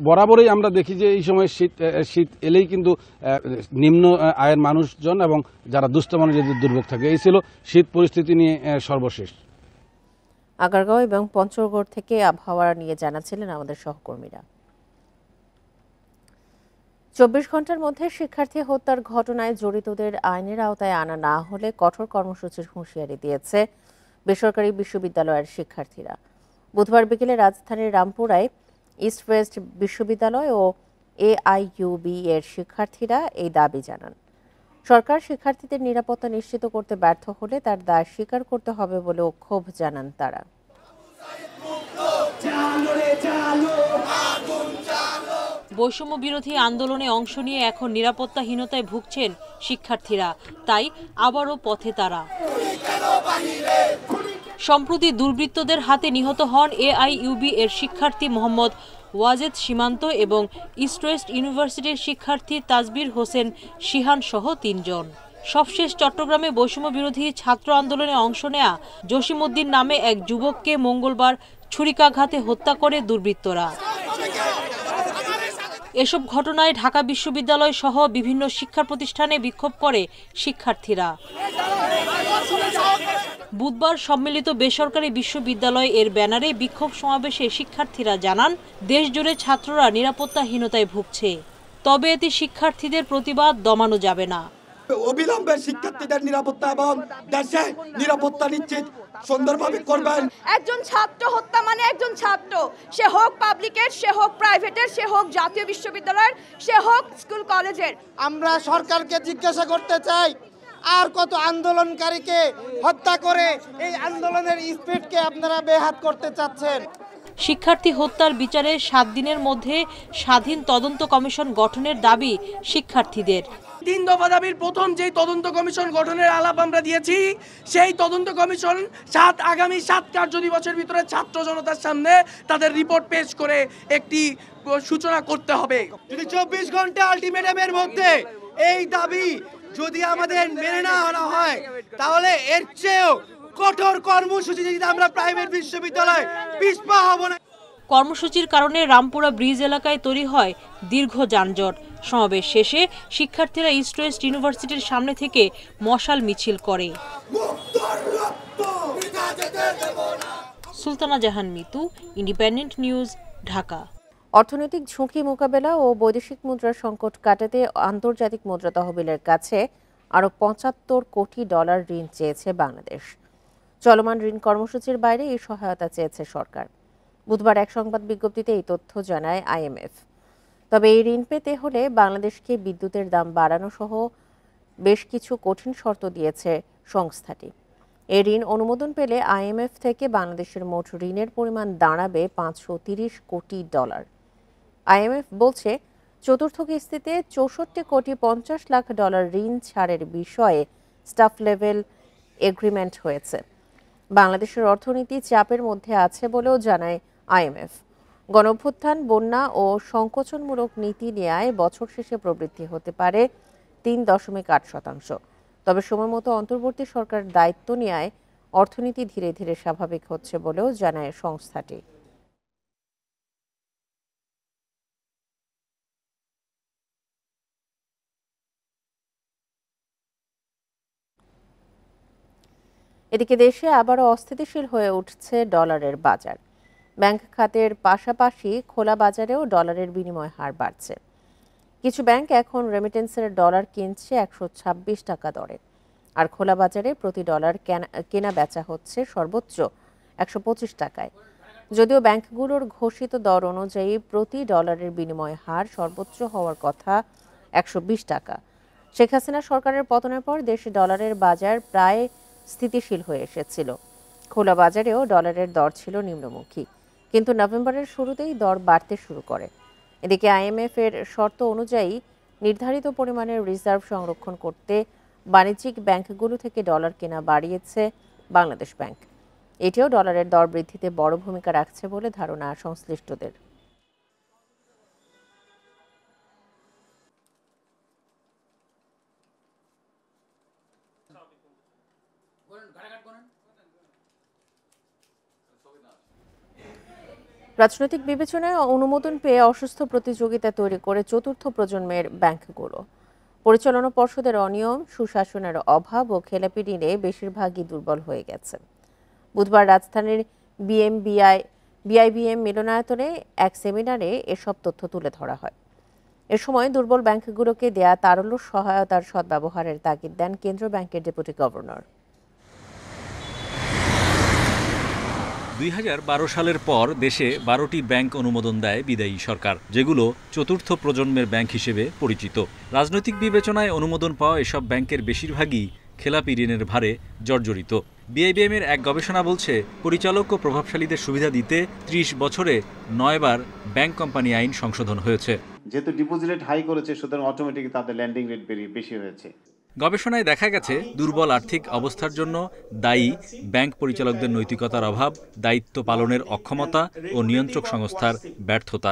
বরাবরই আমরা দেখি যে এই সময় শীত এলেই কিন্তু নিম্ন আয়ের মানুষজন এবং যারা দুস্থ মানুষদের দুর্ভোগ থাকে। এই ছিল শীত পরিস্থিতি নিয়ে সর্বশেষ। আগারগাঁও এবং পঞ্চগড় থেকে আবহাওয়া নিয়ে জানাচ্ছিলেন আমাদের সহকর্মীরা। 24 ঘন্টার মধ্যে শিক্ষার্থী হত্যার ঘটনায় জড়িতদের আইনের আওতায় আনা না হলে কঠোর কর্মসূচির হুঁশিয়ারি দিয়েছে বেসরকারি বিশ্ববিদ্যালয়ের শিক্ষার্থীরা। বুধবার বিকেলে রাজধানীর রামপুরায় ইস্ট ওয়েস্ট বিশ্ববিদ্যালয় ও AIUB এর শিক্ষার্থীরা এই দাবি জানান। সরকার শিক্ষার্থীদের নিরাপত্তা নিশ্চিত করতে ব্যর্থ হলে তার দায় স্বীকার করতে হবে বলেও ক্ষোভ জানান তারা। বৈষম্য বিরোধী আন্দোলনে অংশ নিয়ে এখন নিরাপত্তাহীনতায় ভুগছেন শিক্ষার্থীরা, তাই আবারও পথে তারা। সম্প্রতি দুর্বৃত্তদের হাতে নিহত হন AIUB এর শিক্ষার্থী মোহাম্মদ ওয়াজেদ সীমান্ত এবং ইস্ট ওয়েস্ট ইউনিভার্সিটির শিক্ষার্থী তাজবির হোসেন শিহান সহ 3 জন। সবশেষ চট্টগ্রামে বৈষম্য বিরোধী ছাত্র আন্দোলনে অংশ নেয়া জসিমউদ্দিন নামে এক যুবককে মঙ্গলবার ছুরিকাঘাতে হত্যা করে দুর্বৃত্তরা। এসব ঘটনায় ঢাকা বিশ্ববিদ্যালয় সহ বিভিন্ন শিক্ষা প্রতিষ্ঠানে বিক্ষোভ করে শিক্ষার্থীরা। বুধবার সম্মিলিত বেসরকারি বিশ্ববিদ্যালয় এর ব্যানারে বিক্ষোভ সমাবেশে শিক্ষার্থীরা জানান, দেশজুড়ে ছাত্ররা নিরাপত্তাহীনতায় ভুগছে, তবে এতে শিক্ষার্থীদের প্রতিবাদ দমানো যাবে না। অবিলম্বে শিক্ষার্থীদের নিরাপত্তা এবং দেশে নিরাপত্তা নিশ্চিত সুন্দরভাবে করবেন। একজন ছাত্র হত্যা মানে একজন ছাত্র, সে হোক পাবলিকের, সে হোক প্রাইভেটের, সে হোক জাতীয় বিশ্ববিদ্যালয়ের, সে হোক স্কুল কলেজের। আমরা সরকারকে জিজ্ঞাসা করতে চাই, আর কত আন্দোলনকারীকে হত্যা করে এই আন্দোলনের স্পিডকে আপনারা বেহাত করতে চাচ্ছেন? শিক্ষার্থী হত্যার বিচারে 7 দিনের মধ্যে স্বাধীন তদন্ত কমিশন গঠনের দাবি শিক্ষার্থীদের। 3 দফা দাবির প্রথম যেই তদন্ত কমিশন গঠনের আলাপ আমরা দিয়েছি, সেই তদন্ত কমিশন আগামী 7 কার্যদিবসের ভিতরে ছাত্র জনতার সামনে তাদের রিপোর্ট পেশ করে একটি সূচনা করতে হবে। যদি 24 ঘন্টা আলটিমেটামের মধ্যে এই দাবি যদি আমাদের মেনে না আনা হয়, তাহলে এর চেয়েও কঠোর কর্মসূচি যদি আমরা প্রাইভেট বিশ্ববিদ্যালয় পিছপা হব না। কর্মসূচির কারণে রামপুরা ব্রিজ এলাকায় তৈরি হয় দীর্ঘ যানজট। সমাবেশ শেষে শিক্ষার্থীরা ইস্ট ওয়েস্ট ইউনিভার্সিটির সামনে থেকে মশাল মিছিল করে। সুলতানা জাহান মিতু, ইন্ডিপেন্ডেন্ট নিউজ, ঢাকা। অর্থনৈতিক ঝুঁকি মোকাবেলা ও বৈদেশিক মুদ্রার সংকট কাটাতে আন্তর্জাতিক মুদ্রা তহবিলের কাছে আরও $75 কোটি ঋণ চেয়েছে বাংলাদেশ। চলমান ঋণ কর্মসূচির বাইরে এই সহায়তা চেয়েছে সরকার। বুধবার এক সংবাদ বিজ্ঞপ্তিতে এই তথ্য জানায় IMF। তবে এই ঋণ পেতে হলে বাংলাদেশকে বিদ্যুতের দাম বাড়ানো সহ বেশ কিছু কঠিন শর্ত দিয়েছে সংস্থাটি। এই ঋণ অনুমোদন পেলে IMF থেকে বাংলাদেশের মোট ঋণের পরিমাণ দাঁড়াবে $530 কোটি। IMF বলছে চতুর্থ কিস্তিতে $64 কোটি 50 লাখ ঋণ ছাড়ের বিষয়ে স্টাফ লেভেল এগ্রিমেন্ট হয়েছে। বাংলাদেশের অর্থনীতি চাপের মধ্যে আছে বলেও জানায় IMF। গণঅভ্যুত্থান, বন্যা ও সংকোচনমূলক নীতি নেয়ায় বছর শেষে প্রবৃদ্ধি হতে পারে 3.8%। তবে সময়মতো অন্তর্বর্তী সরকার দায়িত্ব নেয়ায় অর্থনীতি ধীরে ধীরে স্বাভাবিক হচ্ছে বলেও জানায় সংস্থাটি। এদিকে দেশে আবারও অস্থিতিশীল হয়ে উঠছে ডলারের বাজার। ব্যাংক খাতের পাশাপাশি খোলা বাজারেও ডলারের বিনিময় হার বাড়ছে। কিছু ব্যাংক এখন রেমিটেন্সের ডলার কিনছে 126 টাকা দরে, আর খোলা বাজারে প্রতি ডলার কেনা বেচা হচ্ছে সর্বোচ্চ 125 টাকায়। যদিও ব্যাংকগুলোর ঘোষিত দর অনুযায়ী প্রতি ডলারের বিনিময় হার সর্বোচ্চ হওয়ার কথা 120 টাকা। শেখ হাসিনা সরকারের পতনের পর দেশে ডলারের বাজার প্রায় স্থিতিশীল হয়ে এসেছিল। খোলা বাজারেও ডলারের দর ছিল নিম্নমুখী, কিন্তু নভেম্বরের শুরুতেই দর বাড়তে শুরু করে। এদিকে IMF এর শর্ত অনুযায়ী নির্ধারিত পরিমাণের রিজার্ভ সংরক্ষণ করতে বাণিজ্যিক ব্যাংকগুলো থেকে ডলার কেনা বাড়িয়েছে বাংলাদেশ ব্যাংক। এটিও ডলারের দর বৃদ্ধিতে বড় ভূমিকা রাখছে বলে ধারণা সংশ্লিষ্টদের। রাজনৈতিক বিবেচনায় অনুমোদন পেয়ে অসুস্থ প্রতিযোগিতা তৈরি করে চতুর্থ প্রজন্মের ব্যাংকগুলো। পরিচালনা পর্ষদের অনিয়ম, সুশাসনের অভাব ও খেলাপি ঋণে বেশিরভাগই দুর্বল হয়ে গেছে। বুধবার রাজধানীর BIBM মিলনায়তনে এক সেমিনারে এসব তথ্য তুলে ধরা হয়। এ সময় দুর্বল ব্যাংকগুলোকে দেয়া তারল্য সহায়তার সদ্ব্যবহারের তাগিদ দেন কেন্দ্রীয় ব্যাংকের ডেপুটি গভর্নর। 2012 সালের পর দেশে 12টি ব্যাংক অনুমোদন দেয় বিদায়ী সরকার, যেগুলো চতুর্থ প্রজন্মের ব্যাংক হিসেবে পরিচিত। রাজনৈতিক বিবেচনায় অনুমোদন পাওয়া এসব ব্যাংকের বেশিরভাগই খেলাপি ঋণের ভারে জর্জরিত। BIBM এর এক গবেষণা বলছে, পরিচালক ও প্রভাবশালীদের সুবিধা দিতে 30 বছরে 9 বার ব্যাংক কোম্পানি আইন সংশোধন হয়েছে। যেহেতু ডিপোজিট রেট হাই করেছে, সুতরাং অটোমেটিক তাদের ল্যান্ডিং রেট বেশি হয়েছে। গবেষণায় দেখা গেছে, দুর্বল আর্থিক অবস্থার জন্য দায়ী ব্যাংক পরিচালকদের নৈতিকতার অভাব, দায়িত্ব পালনের অক্ষমতা ও নিয়ন্ত্রক সংস্থার ব্যর্থতা।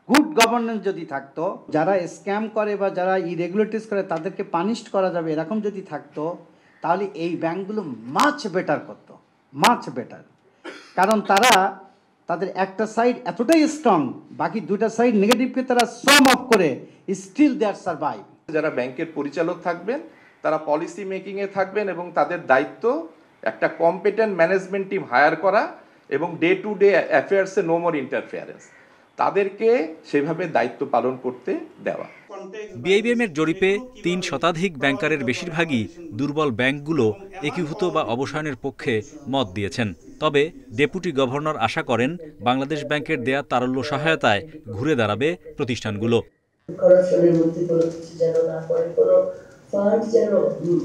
গুড গভর্নেন্স যদি থাকতো, যারা স্ক্যাম করে বা যারা ইরেগুলারিটিস করে তাদেরকে পানিশড করা যাবে, এরকম যদি থাকতো, তাহলে এই ব্যাংকগুলো মাচ বেটার করতো, মাচ বেটার। কারণ তারা তাদের একটা সাইড এতটাই স্ট্রং, বাকি দুটা সাইড নেগেটিভকে তারা সাম অফ করে স্টিল দে আর সারভাইভ। যারা ব্যাংকের পরিচালক থাকবেন তারা পলিসি মেকিংয়ে থাকবেন এবং তাদের দায়িত্ব একটা কম্পিটেন্ট ম্যানেজমেন্ট টিম হায়ার করা এবং ডে টু ডে অ্যাফেয়ার্সে নো মোর ইন্টারফেয়ারেন্স। তাদেরকে সেভাবে দায়িত্ব পালন করতে দেওয়া। বিআইবিএম এর জরিপে ৩ শতাধিক ব্যাংকারের বেশিরভাগই দুর্বল ব্যাংকগুলো একীভূত বা অবসানের পক্ষে মত দিয়েছেন। তবে ডেপুটি গভর্নর আশা করেন বাংলাদেশ ব্যাংকের দেয়া তারল্য সহায়তায় ঘুরে দাঁড়াবে প্রতিষ্ঠানগুলো। করাপশনের মধ্যে কোনো কিছু যেন না করে, কোনো ফান্ড যেন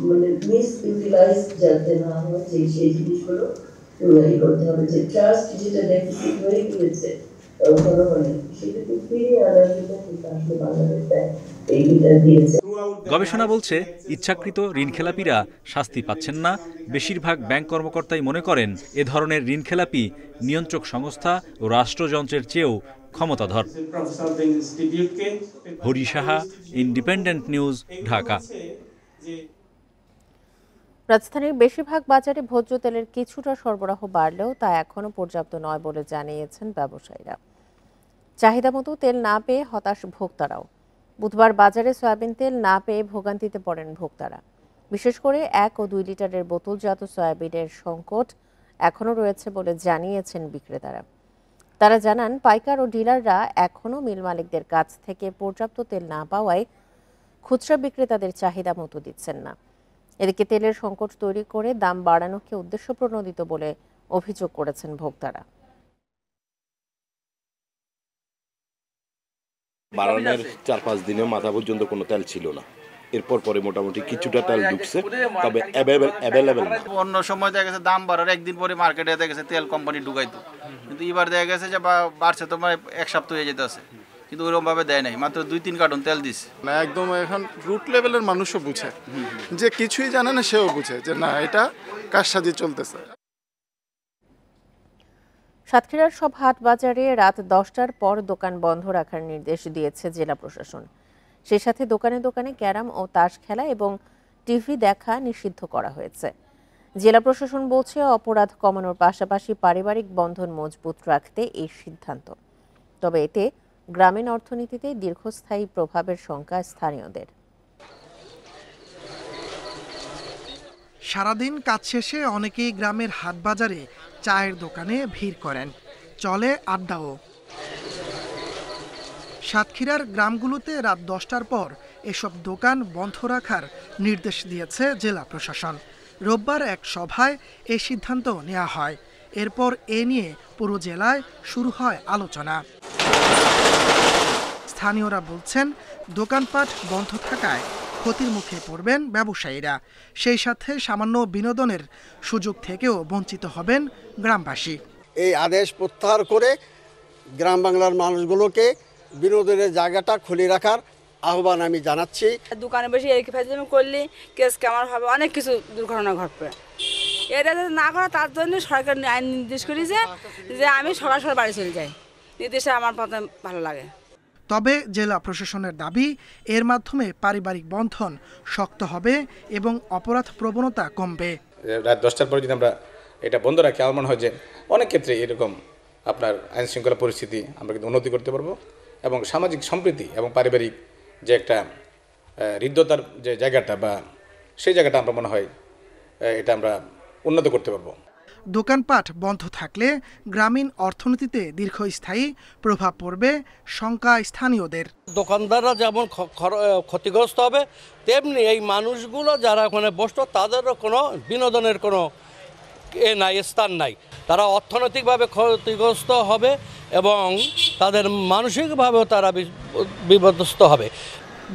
মানে মিস ইউটিলাইজ যাতে না হয়, সেই জিনিসগুলো করতে হবে। যে ট্রাস্ট যেটা ডেফিসিট হয়ে গিয়েছে জনগণে, সেটাকে ফিরিয়ে আনার জন্য কিন্তু আসলে বাংলাদেশ ব্যাংক এইটা দিয়েছে। গবেষণা বলছে ইচ্ছাকৃত ঋণখেলাপিরা শাস্তি পাচ্ছেন না। বেশিরভাগ ব্যাংক কর্মকর্তাই মনে করেন এ ধরনের ঋণখেলাপি নিয়ন্ত্রক সংস্থা ও রাষ্ট্রযন্ত্রের চেয়েও ক্ষমতাধর। Hari Saha, independent news, Dhaka. রাজধানীর বেশিরভাগ বাজারে ভোজ্য তেলের কিছুটা সরবরাহ বাড়লেও তা এখনো পর্যাপ্ত নয় বলে জানিয়েছেন ব্যবসায়ীরা। চাহিদা মতো তেল না পেয়ে হতাশ ভোক্তারাও। বুধবার বাজারে সয়াবিন তেল না পেয়ে ভোগান্তিতে পড়েন ভোক্তারা। বিশেষ করে 1 ও 2 লিটারের বোতলজাত সয়াবিনের সংকট এখনো রয়েছে বলে জানিয়েছেন বিক্রেতারা। তারা জানান, পাইকার ও ডিলাররা এখনো মিল মালিকদের কাছ থেকে পর্যাপ্ত তেল না পাওয়ায় খুচরা বিক্রেতাদের চাহিদা মতো দিচ্ছেন না। এদিকে তেলের সংকট তৈরি করে দাম বাড়ানোকে উদ্দেশ্যপ্রণোদিত বলে অভিযোগ করেছেন ভোক্তারা। বাড়ানোর 4-5 দিনে মাথা পর্যন্ত কোনো তেল ছিল না, এরপর পরে মোটামুটি কিছুটা তেল ঢুকছে, তবে অ্যাভেলেবেল না। অন্য সময় দেখা গেছে দাম বাড়ার একদিন পরে মার্কেটে দেখা গেছে তেল কোম্পানি ঢুকাইতো, কিন্তু এবার দেখা গেছে যে বাড়ছে তোমার 1 সপ্তাহ হয়ে যেতেছে, কিন্তু ওইরকম ভাবে দেয় নাই, মাত্র 2-3 কার্টন তেল দিচ্ছে। না, একদম এখন রুট লেভেলের মানুষও বুঝে, যে কিছুই জানে না সেও বুঝে যে না, এটা কার সাথে চলতেছে। সাতক্ষীরার সব হাট বাজারে রাত 10টার পর দোকান বন্ধ রাখার নির্দেশ দিয়েছে জেলা প্রশাসন। সেই সাথে দোকানে দোকানে ক্যারাম ও তাস খেলা এবং টিভি দেখা নিষিদ্ধ করা হয়েছে। জেলা প্রশাসন বলছে, অপরাধ কমানোর পাশাপাশি পারিবারিক বন্ধন মজবুত রাখতে এই সিদ্ধান্ত। তবে এতে গ্রামীণ অর্থনীতিতে দীর্ঘস্থায়ী প্রভাবের শঙ্কা স্থানীয়দের। সারাদিন কাজ শেষে অনেকেই গ্রামের হাট বাজারে চায়ের দোকানে ভিড় করেন, চলে আড্ডাও। সাতক্ষীরার গ্রামগুলোতে রাত 10টার পর এসব দোকান বন্ধ রাখার নির্দেশ দিয়েছে জেলা প্রশাসন। রোববার এক সভায় এই সিদ্ধান্ত নেওয়া হয়। এরপর এ নিয়ে পুরো জেলায় শুরু হয় আলোচনা। স্থানীয়রা বলছেন, দোকানপাট বন্ধ থাকায় ক্ষতির মুখে পড়বেন ব্যবসায়ীরা। সেই সাথে সামান্য বিনোদনের সুযোগ থেকেও বঞ্চিত হবেন গ্রামবাসী। এই আদেশ প্রত্যাহার করে গ্রাম বাংলার মানুষগুলোকে বিনোদনের জায়গাটা খুলে রাখার আহ্বান আমি জানাচ্ছি। দোকানে বসে এই ফাজলামি করলে কেস কেমন হবে, অনেক কিছু দুর্ঘটনা ঘটবে। এটা যদি না করে তার জন্য সরকার আইন নির্দেশ করেছে যে আমি সকাল সকাল বাড়ি চলে যাই। নির্দেশে আমার প্রথম ভালো লাগে। তবে জেলা প্রশাসনের দাবি, এর মাধ্যমে পারিবারিক বন্ধন শক্ত হবে এবং অপরাধ প্রবণতা কমবে। রাত 10টার পরে যদি আমরা এটা বন্ধ রাখি, আমার মনে হয় যে অনেক ক্ষেত্রে এরকম আপনার আইন শৃঙ্খলা পরিস্থিতি আমরা কিন্তু উন্নতি করতে পারবো, এবং সামাজিক সম্প্রীতি এবং পারিবারিক যে একটা হৃদ্যতার যে জায়গাটা বা সেই জায়গাটা আমরা মনে হয় এটা আমরা উন্নত করতে পারবো। দোকানপাট বন্ধ থাকলে গ্রামীণ অর্থনীতিতে দীর্ঘস্থায়ী প্রভাব পড়বে শঙ্কা স্থানীয়দের। দোকানদাররা যেমন ক্ষতিগ্রস্ত হবে, তেমনি এই মানুষগুলো যারা ওখানে বসতো তাদেরও কোনো বিনোদনের কোনো নাই, স্থান নাই। তারা অর্থনৈতিকভাবে ক্ষতিগ্রস্ত হবে এবং তাদের মানসিকভাবেও তারা বিপদগ্রস্ত হবে।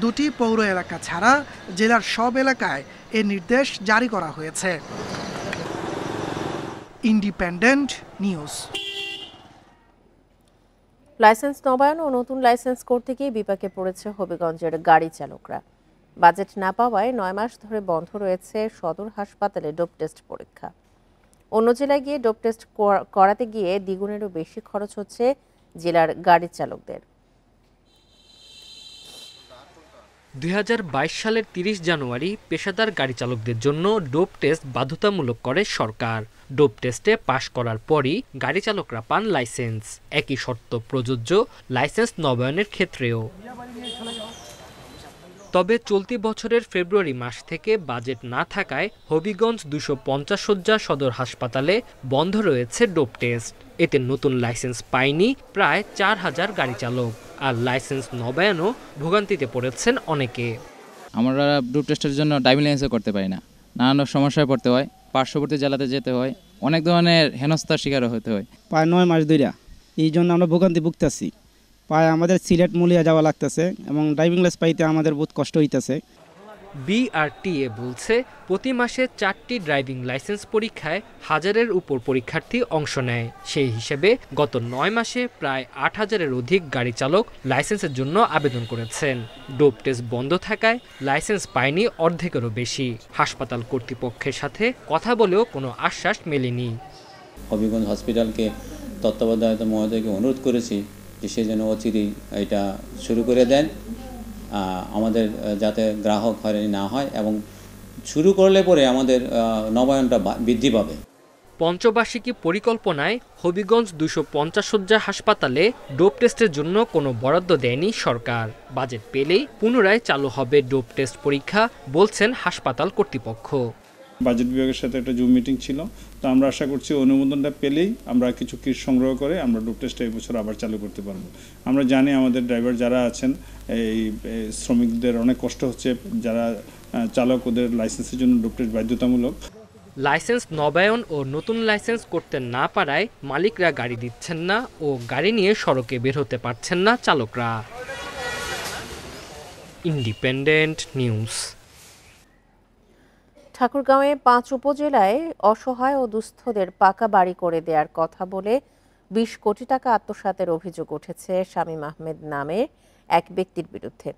দুটি পৌর এলাকা ছাড়া জেলার সব এলাকায় এ নির্দেশ জারি করা হয়েছে। Independent news. লাইসেন্স নবায়ন ও নতুন লাইসেন্স করতে গিয়ে বিপাকে পড়েছে হবিগঞ্জের গাড়ি চালকরা। বাজেট না পাওয়ায় 9 মাস ধরে বন্ধ রয়েছে সদর হাসপাতালে ডোপ টেস্ট পরীক্ষা। অন্য জেলায় গিয়ে ডোপ টেস্ট করাতে গিয়ে দ্বিগুণেরও বেশি খরচ হচ্ছে জেলার গাড়ি চালকদের। 2022 সালের 30 জানুয়ারি পেশাদার গাড়ি চালকদের জন্য ডোপ টেস্ট বাধ্যতামূলক করে সরকার। ডোপ টেস্টে পাশ করার পরই গাড়ি চালকরা পান লাইসেন্স। একই শর্ত প্রযোজ্য লাইসেন্স নবায়নের ক্ষেত্রেও। তবে চলতি বছরের ফেব্রুয়ারি মাস থেকে বাজেট না থাকায় হবিগঞ্জ 250 শয্যা সদর হাসপাতালে বন্ধ রয়েছে ডোপ টেস্ট। এতে নতুন লাইসেন্স পায়নি প্রায় 4000 গাড়ি চালক, আর লাইসেন্স নবায়নও ভোগান্তিতে পড়েছেন অনেকে। আমরা ডোপ টেস্টের জন্য ড্রাইভিং লাইসেন্স করতে পারি না, নানান সমস্যায় পড়তে হয়, পার্শ্ববর্তী জেলাতে যেতে হয়, অনেক ধরনের হেনস্থার শিকার হতে হয়। প্রায় 9 মাস ধরে এই জন্য আমরা ভোগান্তি ভুগতেছি। প্রায় আমাদের সিলেট মুলিয়া যাওয়া লাগতেছে এবং ড্রাইভিং লাইসেন্স পাইতে আমাদের বহুত কষ্ট হইতেছে। বিআরটিএ বলছে প্রতি মাসে 4টি ড্রাইভিং লাইসেন্স পরীক্ষায় 1000-এর উপর পরীক্ষার্থী অংশ নেয়। সেই হিসেবে গত 9 মাসে প্রায় 8000-এর অধিক গাড়ি চালক লাইসেন্সের জন্য আবেদন করেছেন। ডোপ টেস্ট বন্ধ থাকায় লাইসেন্স পায়নি অর্ধেকেরও বেশি। হাসপাতাল কর্তৃপক্ষের সাথে কথা বলেও কোনো আশ্বাস মেলেনি। হবিগঞ্জ হসপিটালকে তত্ত্বাবধায়ক মহোদয়কে অনুরোধ করেছি যে সে যেন অচিরেই এটা শুরু করে দেন, আমাদের যাতে গ্রাহক হয়রানি না হয়, এবং শুরু করলে পরে আমাদের নবায়নটা বৃদ্ধি পাবে। পঞ্চবার্ষিকী পরিকল্পনায় হবিগঞ্জ 250 শয্যা হাসপাতালে ডোপ টেস্টের জন্য কোনো বরাদ্দ দেয়নি সরকার। বাজেট পেলেই পুনরায় চালু হবে ডোপ টেস্ট পরীক্ষা বলছেন হাসপাতাল কর্তৃপক্ষ। বাজেট বিভাগের সাথে একটা জুম মিটিং ছিল, তো আমরা আশা করছি অনুমোদনটা পেলেই আমরা কিছু কিট সংগ্রহ করে আমরা ডোপ টেস্টটা এই বছর আবার চালু করতে পারবো। আমরা জানি আমাদের ড্রাইভার যারা আছেন, এই শ্রমিকদের অনেক কষ্ট হচ্ছে, যারা চালক, ওদের লাইসেন্সের জন্য ডোপ টেস্ট বাধ্যতামূলক। লাইসেন্স নবায়ন ও নতুন লাইসেন্স করতে না পারায় মালিকরা গাড়ি দিচ্ছেন না ও গাড়ি নিয়ে সড়কে বের হতে পারছেন না চালকরা। Independent news. ঠাকুরগাঁওয়ে 5 উপজেলায় অসহায় ও দুস্থদের পাকা বাড়ি করে দেওয়ার কথা বলে 20 কোটি টাকা আত্মসাতের অভিযোগ উঠেছে শামীম আহমেদ নামে এক ব্যক্তির বিরুদ্ধে।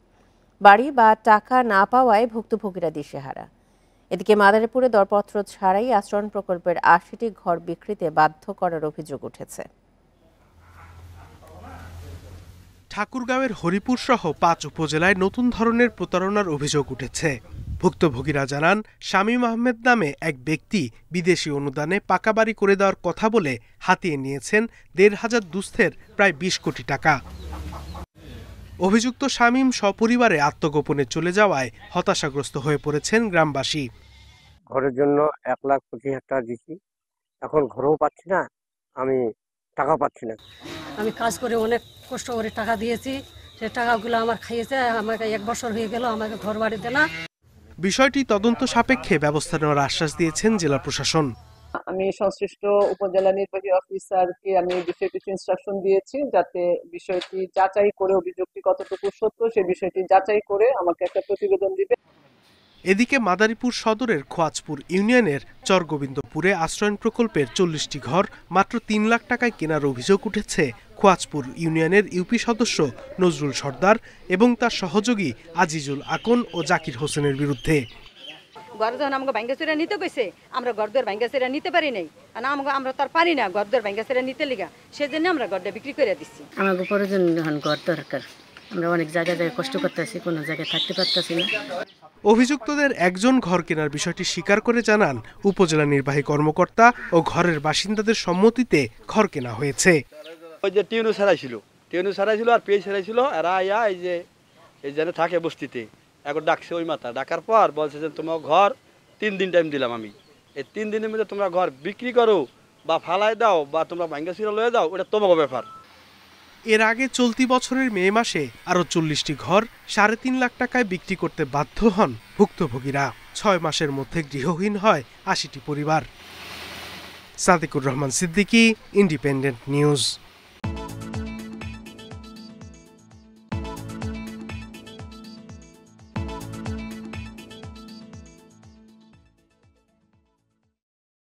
বাড়ি বা টাকা না পাওয়ায় ভুক্তভোগীরা দিশেহারা। এদিকে মাদারীপুরে দরপত্র ছাড়াই আশ্রয়ণ প্রকল্পের 80টি ঘর বিক্রিতে বাধ্য করার অভিযোগ উঠেছে। ঠাকুরগাঁওয়ের হরিপুর সহ 5 উপজেলায় নতুন ধরনের প্রতারণার অভিযোগ উঠেছে। ভুক্তভোগীরা জানান, শামীম আহমেদ নামে এক ব্যক্তি বিদেশি অনুদানে পাকা বাড়ি করে দেওয়ার কথা বলে হাতিয়ে নিয়েছেন 1500 দুস্থের প্রায় 20 কোটি টাকা। অভিযুক্ত শামীম সপরিবারে আত্মগোপনে চলে যাওয়ায় হতাশাগ্রস্ত হয়ে পড়েছেন গ্রামবাসী। ঘরের জন্য 1,25,000 টাকা দিচ্ছি, এখন ঘরও পাচ্ছি না, আমি টাকা পাচ্ছি না। আমি কাজ করে অনেক কষ্ট করে টাকা দিয়েছি, সে টাকাগুলো আমার খাইয়েছে, আমাকে 1 বছর হয়ে গেল, আমাকে ঘর বাড়িতে না। বিষয়টি তদন্ত সাপেক্ষে ব্যবস্থা নেওয়ার আশ্বাস দিয়েছেন জেলা প্রশাসন। আমি সংশ্লিষ্ট উপজেলা নির্বাহী অফিসারকে আমি বিষয়টি ইনস্ট্রাকশন দিয়েছি যাতে বিষয়টি যাচাই করে অভিযোগটি কতটুকু সত্য সে বিষয়টি যাচাই করে আমাকে একটা প্রতিবেদন দিবে। এদিকে মাদারীপুর সদরের খোয়াজপুর ইউনিয়নের চরগোবিন্দপুরে আশ্রয়ণ প্রকল্পের 40টি ঘর মাত্র 3 লাখ টাকায় কেনার অভিযোগ উঠেছে খোয়াজপুর ইউনিয়নের ইউপি সদস্য নজরুল সর্দার এবং তার সহযোগী আজিজুল আকন ও জাকির হোসেনের বিরুদ্ধে। ঘর যখন আমাকে ভাঙ্গাচুরা নিতে গেছে, আমরা ঘরদের ভাঙ্গাচুরা নিতে পারি নাই, আর আমরা তার পারি না ঘরদের ভাঙ্গাচুরা নিতে লিগা, সেজন্য আমরা ঘরটা বিক্রি করে দিচ্ছি। আমাকে প্রয়োজন এখন ঘর দরকার, আমরা অনেক জায়গায় কষ্ট করতেছি, কোনো জায়গায় থাকতে পারতেছি না। অভিযুক্তদের একজন ঘর কেনার বিষয়টি স্বীকার করে জানান উপজেলা নির্বাহী কর্মকর্তা ও ঘরের বাসিন্দাদের সম্মতিতে ঘর কেনা হয়েছে। ওই যে টিউনু ছাড়াইছিল আর পেয়ে ছাড়াইছিল, এরা আয়া এই যে থাকে বস্তিতে, এখন ডাকছে ওই মাথা, ডাকার পর বলছে যে তোমার ঘর 3 দিন টাইম দিলাম, আমি এই 3 দিনের মধ্যে তোমরা ঘর বিক্রি করো বা ফালাই দাও বা তোমরা ভাঙ্গা ছিঁড়া লয়ে দাও, ওটা তোমার ব্যাপার। এর আগে চলতি বছরের মে মাসে আরও 40টি ঘর 3.5 লাখ টাকায় বিক্রি করতে বাধ্য হন ভুক্তভোগীরা। 6 মাসের মধ্যে গৃহহীন হয় 80টি পরিবার। Sadiqur Rahman Siddiqui, independent news.